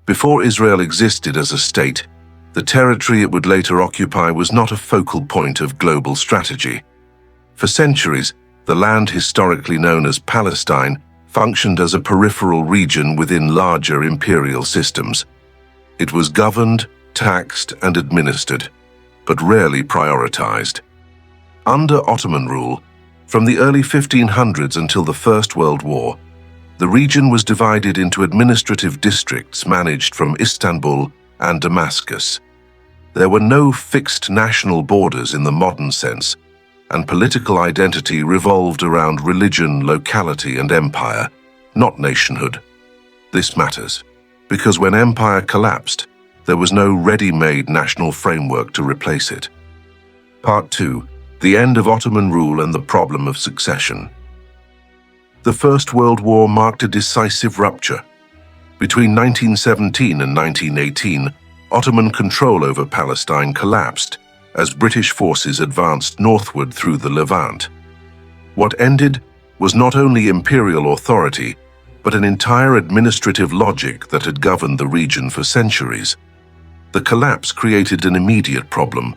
Before Israel existed as a state, the territory it would later occupy was not a focal point of global strategy. For centuries, the land historically known as Palestine functioned as a peripheral region within larger imperial systems. It was governed, taxed, and administered, but rarely prioritized. Under Ottoman rule, from the early 1500s until the First World War, the region was divided into administrative districts managed from Istanbul and Damascus. There were no fixed national borders in the modern sense, and political identity revolved around religion, locality, and empire, not nationhood. This matters, because when empire collapsed, there was no ready-made national framework to replace it. Part 2. The end of Ottoman rule and the problem of succession. The First World War marked a decisive rupture. Between 1917 and 1918, Ottoman control over Palestine collapsed as British forces advanced northward through the Levant. What ended was not only imperial authority, but an entire administrative logic that had governed the region for centuries. The collapse created an immediate problem.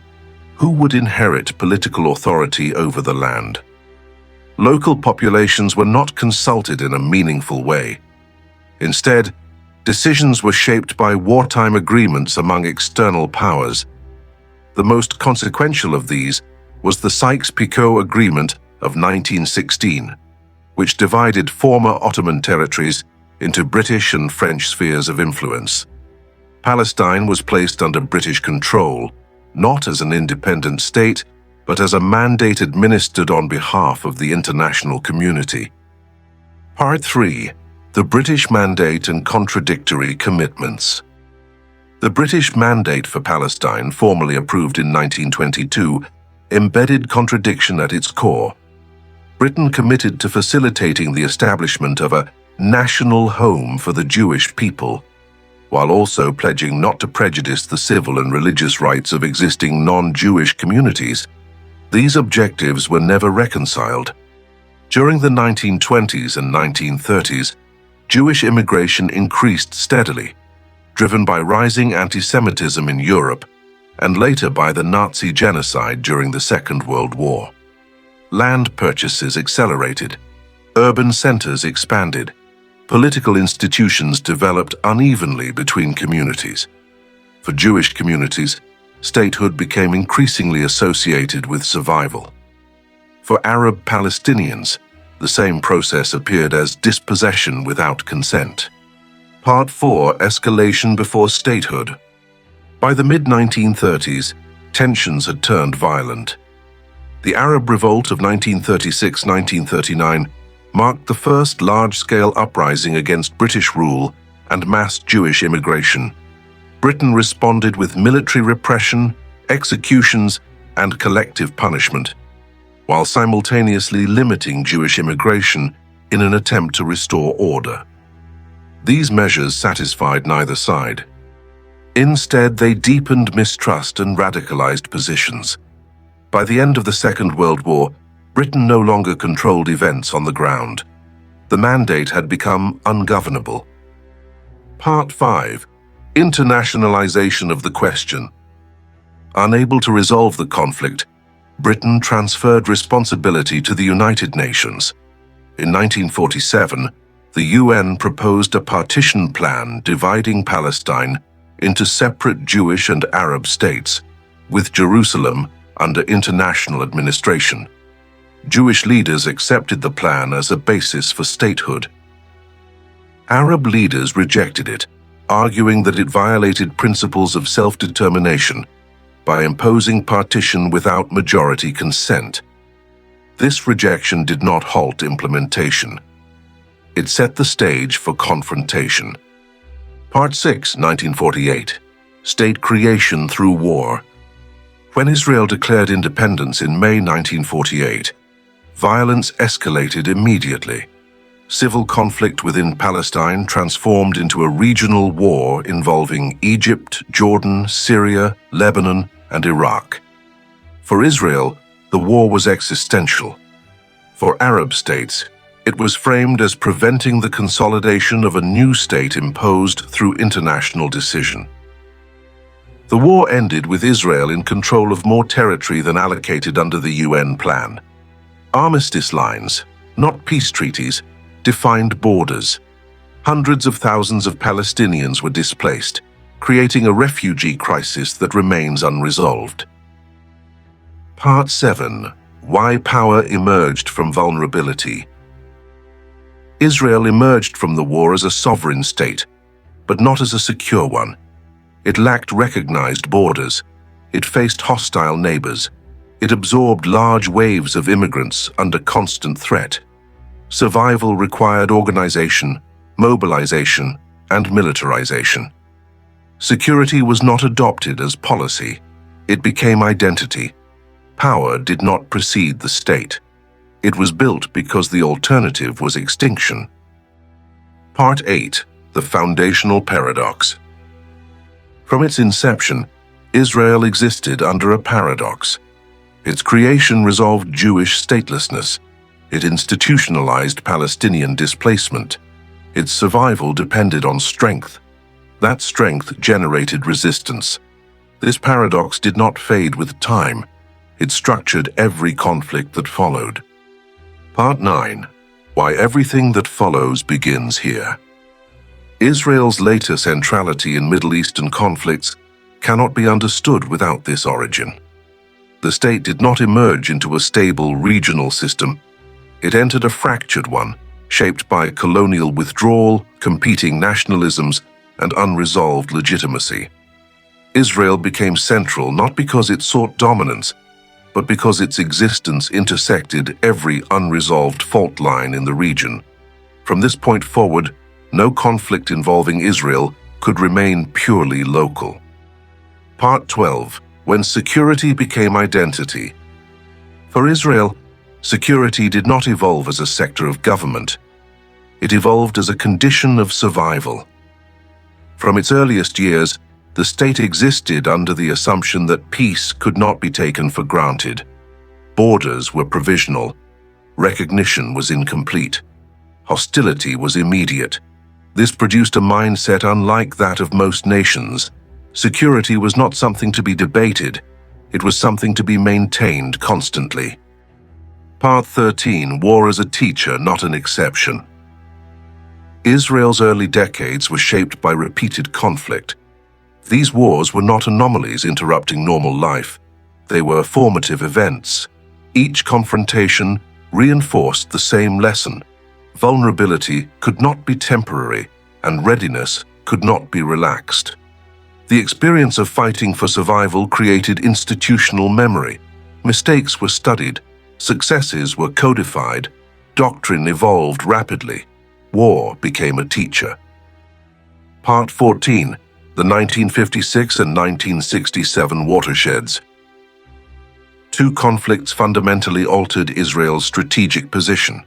Who would inherit political authority over the land? Local populations were not consulted in a meaningful way. Instead, decisions were shaped by wartime agreements among external powers. The most consequential of these was the Sykes-Picot Agreement of 1916, which divided former Ottoman territories into British and French spheres of influence. Palestine was placed under British control, not as an independent state, but as a mandate administered on behalf of the international community. Part 3. The British Mandate and Contradictory Commitments. The British Mandate for Palestine, formally approved in 1922, embedded contradiction at its core. Britain committed to facilitating the establishment of a national home for the Jewish people, while also pledging not to prejudice the civil and religious rights of existing non-Jewish communities. These objectives were never reconciled. During the 1920s and 1930s, Jewish immigration increased steadily, driven by rising anti-Semitism in Europe and later by the Nazi genocide during the Second World War. Land purchases accelerated, urban centers expanded, political institutions developed unevenly between communities. For Jewish communities, statehood became increasingly associated with survival. For Arab Palestinians, the same process appeared as dispossession without consent. Part 4. Escalation before statehood. By the mid-1930s, tensions had turned violent. The Arab Revolt of 1936-1939 marked the first large-scale uprising against British rule and mass Jewish immigration. Britain responded with military repression, executions, and collective punishment, while simultaneously limiting Jewish immigration in an attempt to restore order. These measures satisfied neither side. Instead, they deepened mistrust and radicalized positions. By the end of the Second World War, Britain no longer controlled events on the ground. The mandate had become ungovernable. Part 5. Internationalization of the question. Unable to resolve the conflict, Britain transferred responsibility to the United Nations. In 1947, the UN proposed a partition plan dividing Palestine into separate Jewish and Arab states, with Jerusalem under international administration. Jewish leaders accepted the plan as a basis for statehood. Arab leaders rejected it, arguing that it violated principles of self-determination by imposing partition without majority consent. This rejection did not halt implementation. It set the stage for confrontation. Part 6, 1948. State creation through war. When Israel declared independence in May 1948, violence escalated immediately. Civil conflict within Palestine transformed into a regional war involving Egypt, Jordan, Syria, Lebanon, and Iraq. For Israel, the war was existential. For Arab states, It was framed as preventing the consolidation of a new state imposed through international decision. The war ended with Israel in control of more territory than allocated under the UN plan. Armistice lines, not peace treaties, defined borders. Hundreds of thousands of Palestinians were displaced, creating a refugee crisis that remains unresolved. Part 7. Why power emerged from vulnerability. Israel emerged from the war as a sovereign state, but not as a secure one. It lacked recognized borders. It faced hostile neighbors. It absorbed large waves of immigrants under constant threat. Survival required organization, mobilization, and militarization. Security was not adopted as policy. It became identity. Power did not precede the state. It was built because the alternative was extinction. Part 8. The Foundational Paradox. From its inception, Israel existed under a paradox. Its creation resolved Jewish statelessness. It institutionalized Palestinian displacement. Its survival depended on strength. That strength generated resistance. This paradox did not fade with time. It structured every conflict that followed. Part 9. Why everything that follows begins here. Israel's later centrality in Middle Eastern conflicts cannot be understood without this origin. The state did not emerge into a stable regional system. It entered a fractured one, shaped by colonial withdrawal, competing nationalisms, and unresolved legitimacy. Israel became central not because it sought dominance, but because its existence intersected every unresolved fault line in the region. From this point forward, no conflict involving Israel could remain purely local. Part 12. When security became identity. For Israel, security did not evolve as a sector of government. It evolved as a condition of survival. From its earliest years, the state existed under the assumption that peace could not be taken for granted. Borders were provisional. Recognition was incomplete. Hostility was immediate. This produced a mindset unlike that of most nations. Security was not something to be debated. It was something to be maintained constantly. Part 13. War as a teacher, not an exception. Israel's early decades were shaped by repeated conflict. These wars were not anomalies interrupting normal life. They were formative events. Each confrontation reinforced the same lesson. Vulnerability could not be temporary, and readiness could not be relaxed. The experience of fighting for survival created institutional memory. Mistakes were studied, successes were codified, doctrine evolved rapidly. War became a teacher. Part 14. The 1956 and 1967 watersheds. Two conflicts fundamentally altered Israel's strategic position.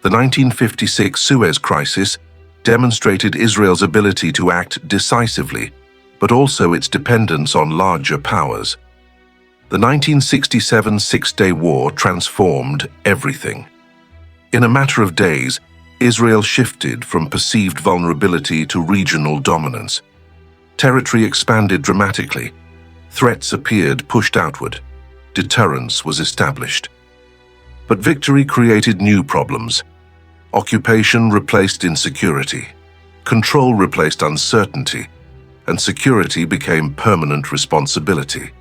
The 1956 Suez Crisis demonstrated Israel's ability to act decisively, but also its dependence on larger powers. The 1967 Six-Day War transformed everything. In a matter of days, Israel shifted from perceived vulnerability to regional dominance. Territory expanded dramatically. Threats appeared pushed outward. Deterrence was established. But victory created new problems. Occupation replaced insecurity. Control replaced uncertainty. And security became permanent responsibility.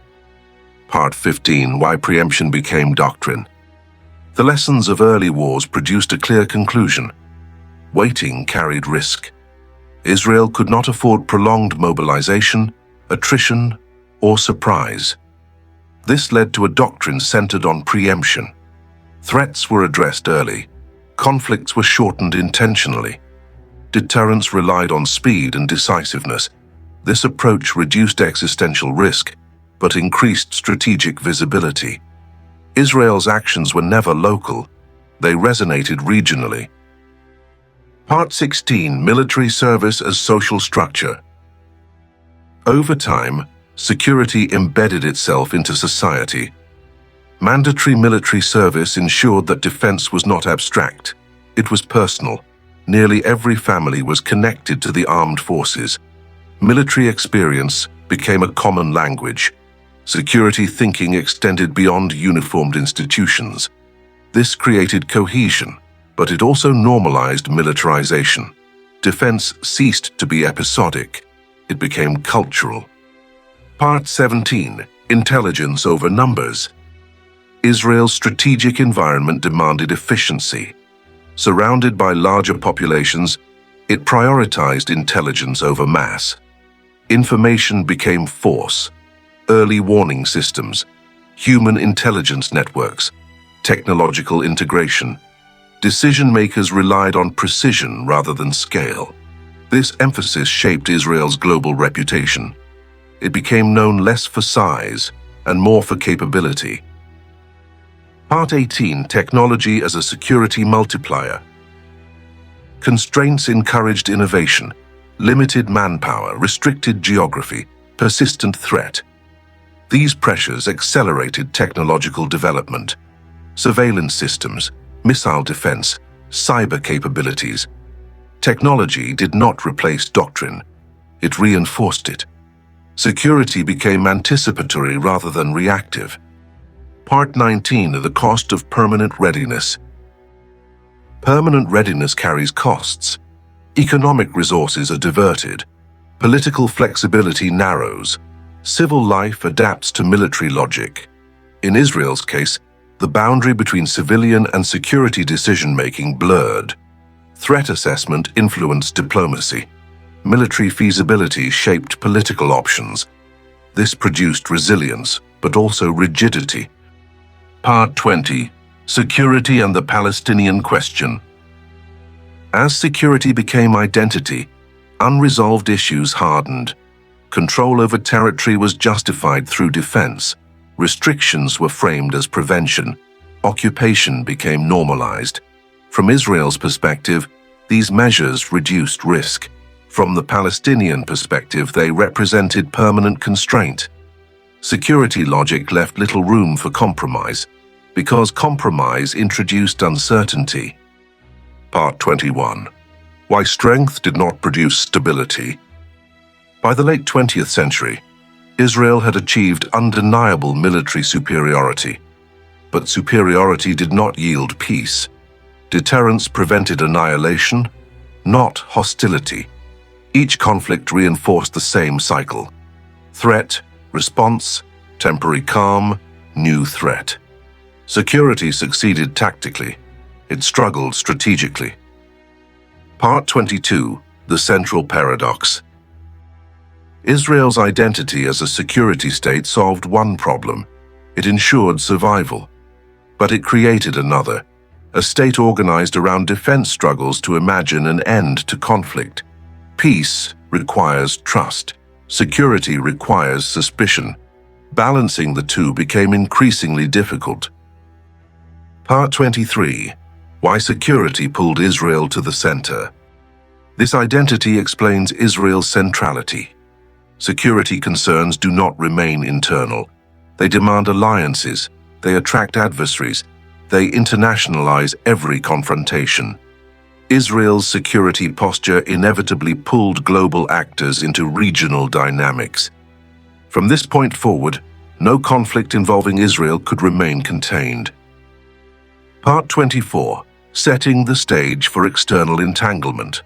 Part 15. Why preemption became doctrine. The lessons of early wars produced a clear conclusion. Waiting carried risk. Israel could not afford prolonged mobilization, attrition, or surprise. This led to a doctrine centered on preemption. Threats were addressed early. Conflicts were shortened intentionally. Deterrence relied on speed and decisiveness. This approach reduced existential risk, but increased strategic visibility. Israel's actions were never local. They resonated regionally. Part 16. Military service as social structure. Over time, security embedded itself into society. Mandatory military service ensured that defense was not abstract. It was personal. Nearly every family was connected to the armed forces. Military experience became a common language. Security thinking extended beyond uniformed institutions. This created cohesion, but it also normalized militarization. Defense ceased to be episodic. It became cultural. Part 17. Intelligence over numbers. Israel's strategic environment demanded efficiency. Surrounded by larger populations, it prioritized intelligence over mass. Information became force. Early warning systems, human intelligence networks, technological integration. Decision-makers relied on precision rather than scale. This emphasis shaped Israel's global reputation. It became known less for size and more for capability. Part 18. Technology as a security multiplier. Constraints encouraged innovation. Limited manpower, restricted geography, persistent threat. These pressures accelerated technological development. Surveillance systems, missile defense, cyber capabilities. Technology did not replace doctrine. It reinforced it. Security became anticipatory rather than reactive. Part 19. The cost of permanent readiness. Permanent readiness carries costs. Economic resources are diverted. Political flexibility narrows. Civil life adapts to military logic. In Israel's case, the boundary between civilian and security decision-making blurred. Threat assessment influenced diplomacy. Military feasibility shaped political options. This produced resilience, but also rigidity. Part 20. Security and the Palestinian question. As security became identity, unresolved issues hardened. Control over territory was justified through defense. Restrictions were framed as prevention. Occupation became normalized. From Israel's perspective, these measures reduced risk. From the Palestinian perspective, they represented permanent constraint. Security logic left little room for compromise, because compromise introduced uncertainty. Part 21. Why strength did not produce stability. By the late 20th century, Israel had achieved undeniable military superiority. But superiority did not yield peace. Deterrence prevented annihilation, not hostility. Each conflict reinforced the same cycle. Threat, response, temporary calm, new threat. Security succeeded tactically. It struggled strategically. Part 22. The Central Paradox. Israel's identity as a security state solved one problem. It ensured survival. But it created another, a state organized around defense struggles to imagine an end to conflict. Peace requires trust. Security requires suspicion. Balancing the two became increasingly difficult. Part 23. Why security pulled Israel to the center. This identity explains Israel's centrality. Security concerns do not remain internal. They demand alliances. They attract adversaries. They internationalize every confrontation. Israel's security posture inevitably pulled global actors into regional dynamics. From this point forward, no conflict involving Israel could remain contained. Part 24. Setting the stage for external entanglement.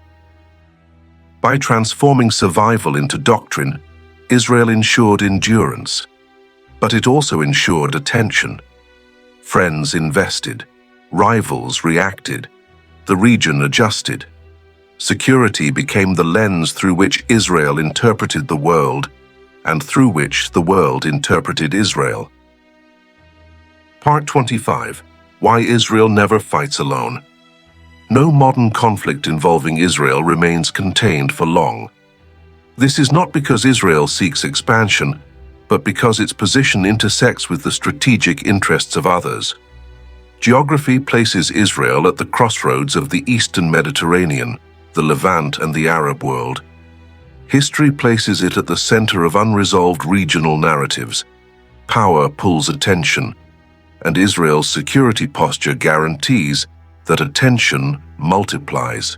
By transforming survival into doctrine, Israel ensured endurance. But it also ensured attention. Friends invested. Rivals reacted. The region adjusted. Security became the lens through which Israel interpreted the world, and through which the world interpreted Israel. Part 25. Why Israel never fights alone. No modern conflict involving Israel remains contained for long. This is not because Israel seeks expansion, but because its position intersects with the strategic interests of others. Geography places Israel at the crossroads of the Eastern Mediterranean, the Levant, and the Arab world. History places it at the center of unresolved regional narratives. Power pulls attention, and Israel's security posture guarantees that attention multiplies.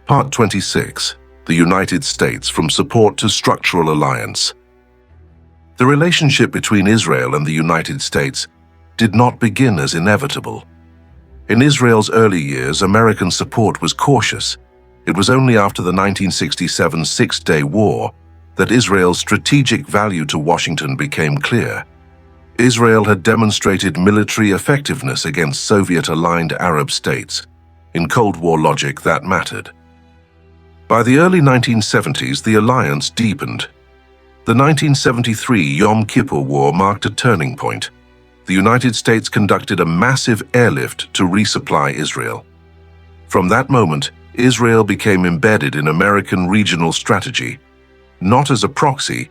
Part 26. The United States from support to structural alliance. The relationship between Israel and the United States did not begin as inevitable. In Israel's early years, American support was cautious. It was only after the 1967 Six-Day War that Israel's strategic value to Washington became clear. Israel had demonstrated military effectiveness against Soviet-aligned Arab states. In Cold War logic, that mattered. By the early 1970s, the alliance deepened. The 1973 Yom Kippur War marked a turning point. The United States conducted a massive airlift to resupply Israel. From that moment, Israel became embedded in American regional strategy, not as a proxy,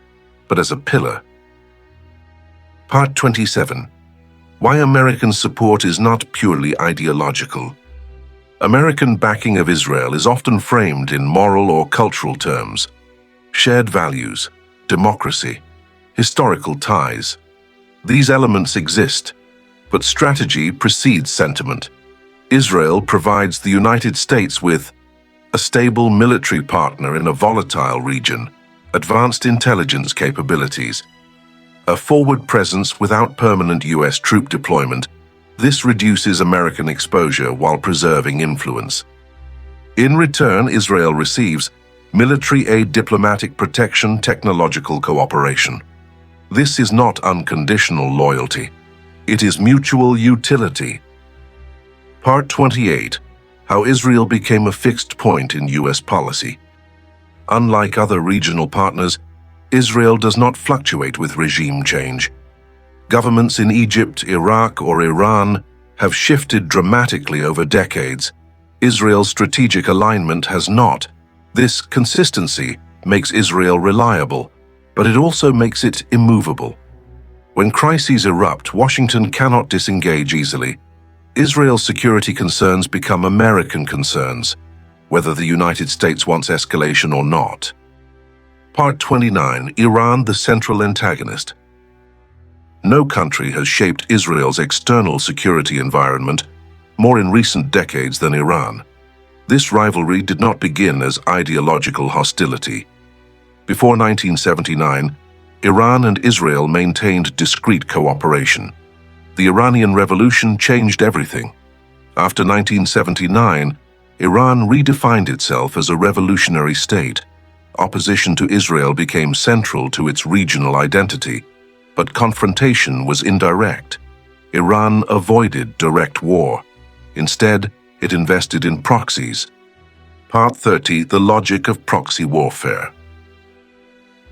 but as a pillar. Part 27. Why American support is not purely ideological. American backing of Israel is often framed in moral or cultural terms. Shared values, democracy, historical ties. These elements exist, but strategy precedes sentiment. Israel provides the United States with a stable military partner in a volatile region, advanced intelligence capabilities, a forward presence without permanent U.S. troop deployment. This reduces American exposure while preserving influence. In return, Israel receives military aid, diplomatic protection, technological cooperation. This is not unconditional loyalty. It is mutual utility. Part 28. How Israel became a fixed point in U.S. policy. Unlike other regional partners, Israel does not fluctuate with regime change. Governments in Egypt, Iraq, or Iran have shifted dramatically over decades. Israel's strategic alignment has not. This consistency makes Israel reliable, but it also makes it immovable. When crises erupt, Washington cannot disengage easily. Israel's security concerns become American concerns, whether the United States wants escalation or not. Part 29. Iran, the central antagonist. No country has shaped Israel's external security environment more in recent decades than Iran. This rivalry did not begin as ideological hostility. Before 1979, Iran and Israel maintained discreet cooperation. The Iranian Revolution changed everything. After 1979, Iran redefined itself as a revolutionary state. Opposition to Israel became central to its regional identity, but confrontation was indirect. Iran avoided direct war. Instead, it invested in proxies. Part 30. The logic of proxy warfare.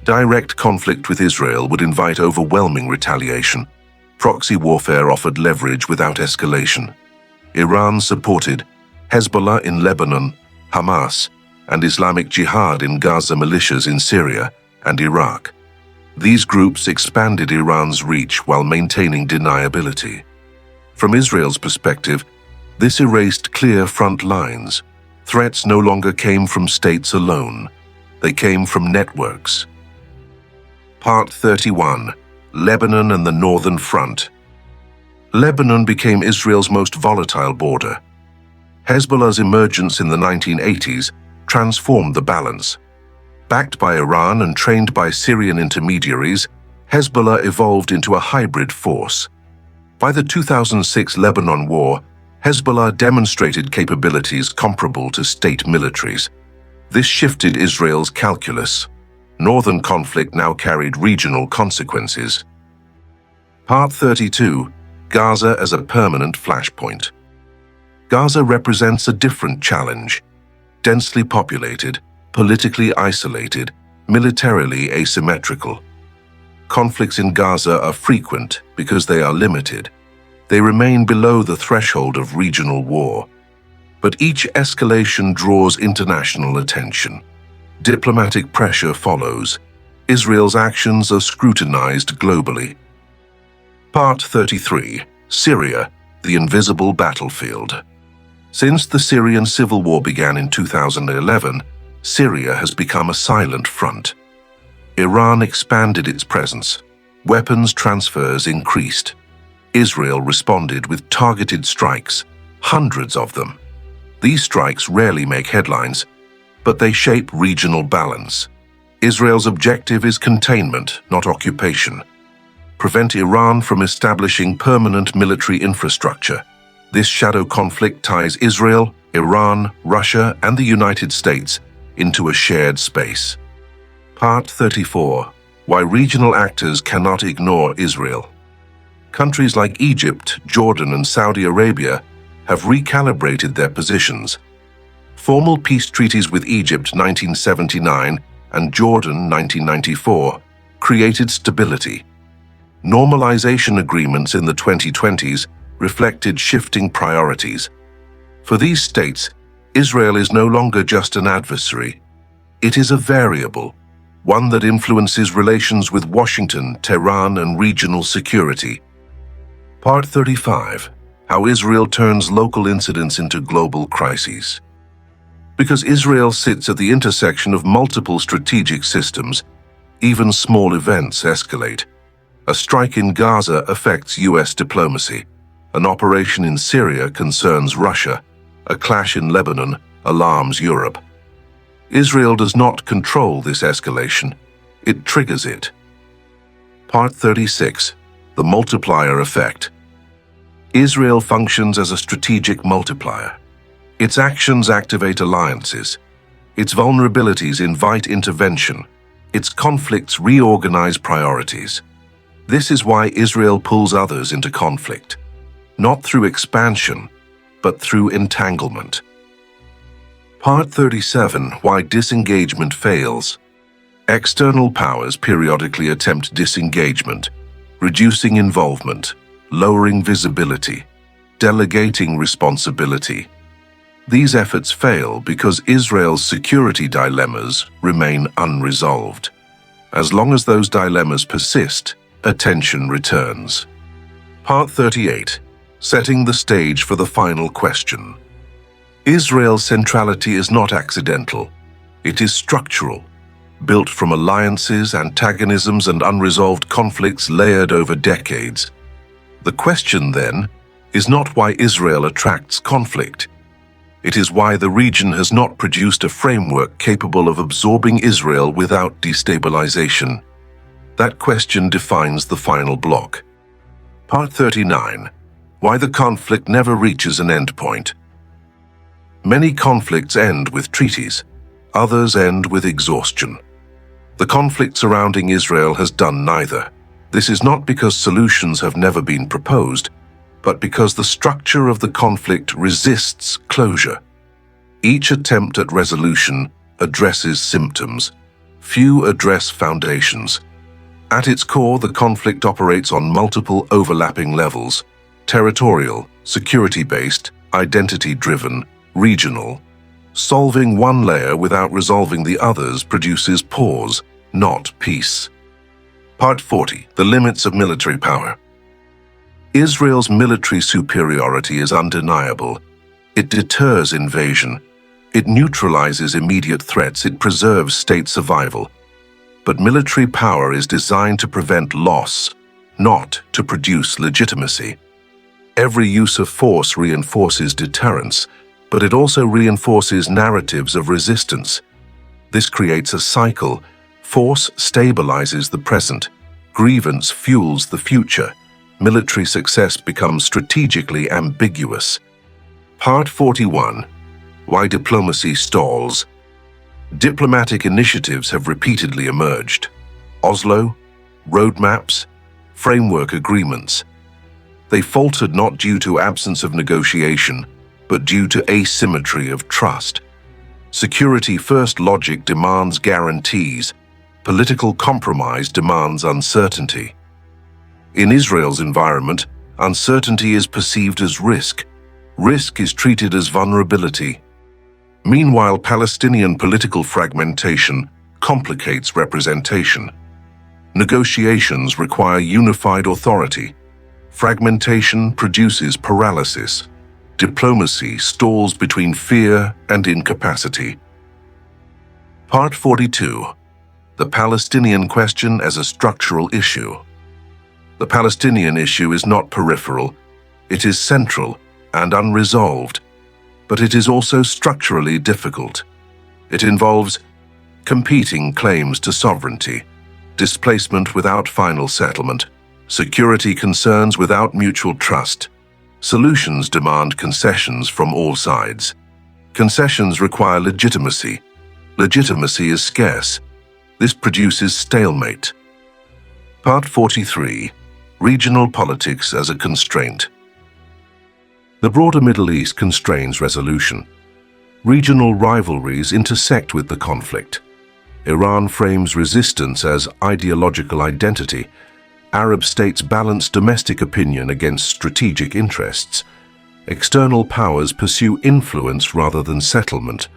Direct conflict with Israel would invite overwhelming retaliation. Proxy warfare offered leverage without escalation. Iran supported Hezbollah in Lebanon, Hamas, and Islamic Jihad in Gaza militias in Syria and Iraq. These groups expanded Iran's reach while maintaining deniability. From Israel's perspective, this erased clear front lines. Threats no longer came from states alone. They came from networks. Part 31. Lebanon and the Northern Front. Lebanon became Israel's most volatile border. Hezbollah's emergence in the 1980s transformed the balance. Backed by Iran and trained by Syrian intermediaries, Hezbollah evolved into a hybrid force. By the 2006 Lebanon War, Hezbollah demonstrated capabilities comparable to state militaries. This shifted Israel's calculus. Northern conflict now carried regional consequences. Part 32. Gaza as a permanent flashpoint. Gaza represents a different challenge. Densely populated, politically isolated, militarily asymmetrical. Conflicts in Gaza are frequent because they are limited. They remain below the threshold of regional war. But each escalation draws international attention. Diplomatic pressure follows. Israel's actions are scrutinized globally. Part 33. Syria, the invisible battlefield. Since the Syrian civil war began in 2011, Syria has become a silent front. Iran expanded its presence. Weapons transfers increased. Israel responded with targeted strikes, hundreds of them. These strikes rarely make headlines, but they shape regional balance. Israel's objective is containment, not occupation. Prevent Iran from establishing permanent military infrastructure. This shadow conflict ties Israel, Iran, Russia, and the United States into a shared space. Part 34. Why regional actors cannot ignore Israel. Countries like Egypt, Jordan, and Saudi Arabia have recalibrated their positions. Formal peace treaties with Egypt 1979 and Jordan 1994 created stability. Normalization agreements in the 2020s reflected shifting priorities. For these states, Israel is no longer just an adversary. It is a variable, one that influences relations with Washington, Tehran, and regional security. Part 35. How Israel turns local incidents into global crises. Because Israel sits at the intersection of multiple strategic systems, even small events escalate. A strike in Gaza affects US diplomacy. An operation in Syria concerns Russia. A clash in Lebanon alarms Europe. Israel does not control this escalation. It triggers it. Part 36. The multiplier effect. Israel functions as a strategic multiplier. Its actions activate alliances. Its vulnerabilities invite intervention. Its conflicts reorganize priorities. This is why Israel pulls others into conflict, not through expansion, but through entanglement. Part 37. Why disengagement fails. External powers periodically attempt disengagement, reducing involvement, lowering visibility, delegating responsibility. These efforts fail because Israel's security dilemmas remain unresolved. As long as those dilemmas persist, attention returns. Part 38. Setting the stage for the final question. Israel's centrality is not accidental. It is structural, built from alliances, antagonisms, and unresolved conflicts layered over decades. The question, then, is not why Israel attracts conflict. It is why the region has not produced a framework capable of absorbing Israel without destabilization. That question defines the final block. Part 39. Why the conflict never reaches an endpoint. Many conflicts end with treaties. Others end with exhaustion. The conflict surrounding Israel has done neither. This is not because solutions have never been proposed, but because the structure of the conflict resists closure. Each attempt at resolution addresses symptoms. Few address foundations. At its core, the conflict operates on multiple overlapping levels: territorial, security-based, identity-driven, regional. Solving one layer without resolving the others produces pause, not peace. Part 40. The limits of military power. Israel's military superiority is undeniable. It deters invasion. It neutralizes immediate threats. It preserves state survival. But military power is designed to prevent loss, not to produce legitimacy. Every use of force reinforces deterrence, but it also reinforces narratives of resistance. This creates a cycle. Force stabilizes the present. Grievance fuels the future. Military success becomes strategically ambiguous. Part 41. Why diplomacy stalls. Diplomatic initiatives have repeatedly emerged. Oslo, roadmaps, framework agreements. They faltered not due to absence of negotiation, but due to asymmetry of trust. Security-first logic demands guarantees. Political compromise demands uncertainty. In Israel's environment, uncertainty is perceived as risk. Risk is treated as vulnerability. Meanwhile, Palestinian political fragmentation complicates representation. Negotiations require unified authority. Fragmentation produces paralysis. Diplomacy stalls between fear and incapacity. Part 42. The Palestinian question as a structural issue. The Palestinian issue is not peripheral. It is central and unresolved. but it is also structurally difficult. It involves competing claims to sovereignty, displacement without final settlement, security concerns without mutual trust. Solutions demand concessions from all sides. Concessions require legitimacy. Legitimacy is scarce. This produces stalemate. Part 43. Regional politics as a constraint. The broader Middle East constrains resolution. Regional rivalries intersect with the conflict. Iran frames resistance as ideological identity. Arab states balance domestic opinion against strategic interests. External powers pursue influence rather than settlement.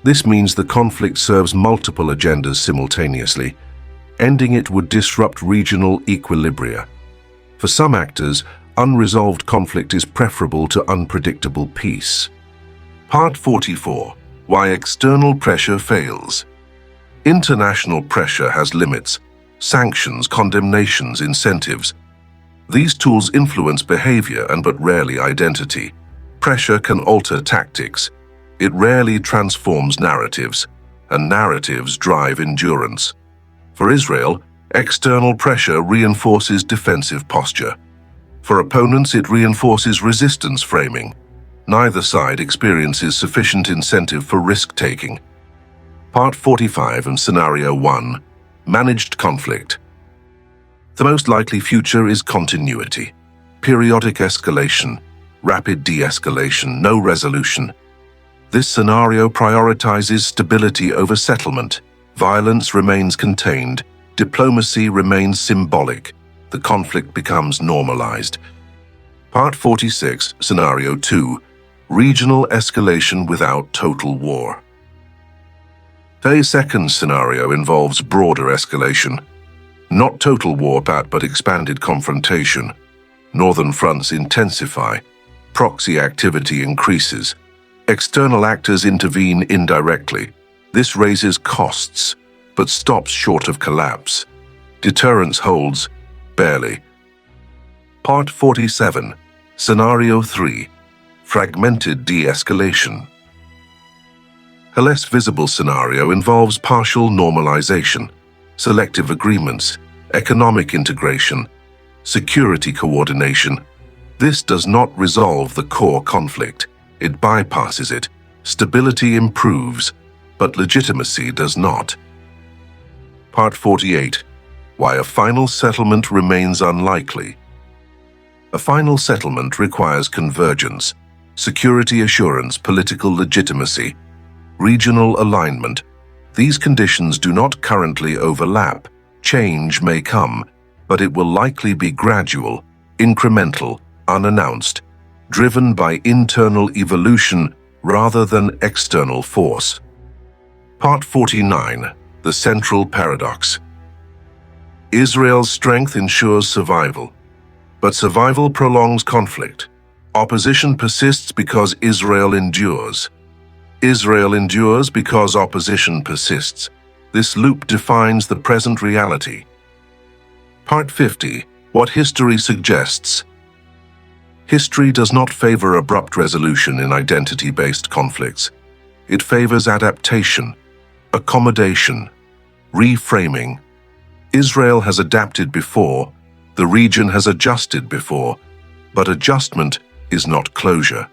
This means the conflict serves multiple agendas simultaneously. Ending it would disrupt regional equilibria. For some actors, unresolved conflict is preferable to unpredictable peace. Part 44. Why external pressure fails. International pressure has limits: sanctions, condemnations, incentives. These tools influence behavior and but rarely identity. Pressure can alter tactics. It rarely transforms narratives, and narratives drive endurance. For Israel, external pressure reinforces defensive posture. For opponents, it reinforces resistance framing. Neither side experiences sufficient incentive for risk-taking. Part 45 and Scenario 1. Managed conflict. The most likely future is continuity. Periodic escalation, rapid de-escalation, no resolution. This scenario prioritizes stability over settlement. Violence remains contained. Diplomacy remains symbolic. The conflict becomes normalized. Part 46, Scenario 2. Regional escalation without total war. The second scenario involves broader escalation. Not total war, but expanded confrontation. Northern fronts intensify. Proxy activity increases. External actors intervene indirectly. This raises costs, but stops short of collapse. Deterrence holds, barely. Part 47, Scenario 3. Fragmented de-escalation. A less visible scenario involves partial normalization, selective agreements, economic integration, security coordination. This does not resolve the core conflict. It bypasses it. Stability improves, but legitimacy does not. Part 48. Why a final settlement remains unlikely. A final settlement requires convergence, security assurance, political legitimacy, regional alignment. These conditions do not currently overlap. Change may come, but it will likely be gradual, incremental, unannounced, driven by internal evolution rather than external force. Part 49. The central paradox. Israel's strength ensures survival, but survival prolongs conflict. Opposition persists because Israel endures. Israel endures because opposition persists. This loop defines the present reality. Part 50. What history suggests. History does not favor abrupt resolution in identity-based conflicts. It favors adaptation, accommodation, reframing. Israel has adapted before, the region has adjusted before, but adjustment is not closure.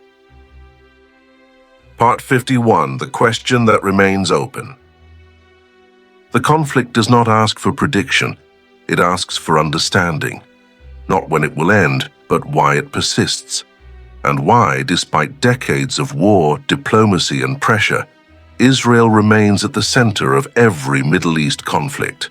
Part 51. The question that remains open. The conflict does not ask for prediction, it asks for understanding. Not when it will end, but why it persists. And why, despite decades of war, diplomacy, and pressure, Israel remains at the center of every Middle East conflict.